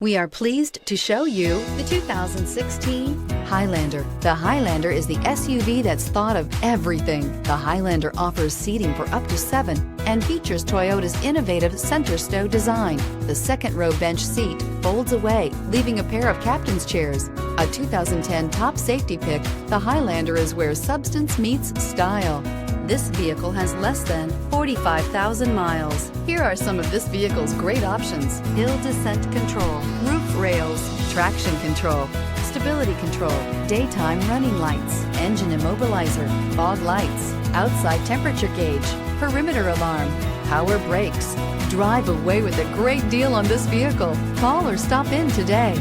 We are pleased to show you the 2016 Highlander. The Highlander is the SUV that's thought of everything. The Highlander offers seating for up to 7 and features Toyota's innovative center stow design. The second row bench seat folds away, leaving a pair of captain's chairs. A 2010 top safety pick, the Highlander is where substance meets style. This vehicle has less than 45,000 miles. Here are some of this vehicle's great options: hill descent control, roof rails, traction control, stability control, daytime running lights, engine immobilizer, fog lights, outside temperature gauge, perimeter alarm, power brakes. Drive away with a great deal on this vehicle. Call or stop in today.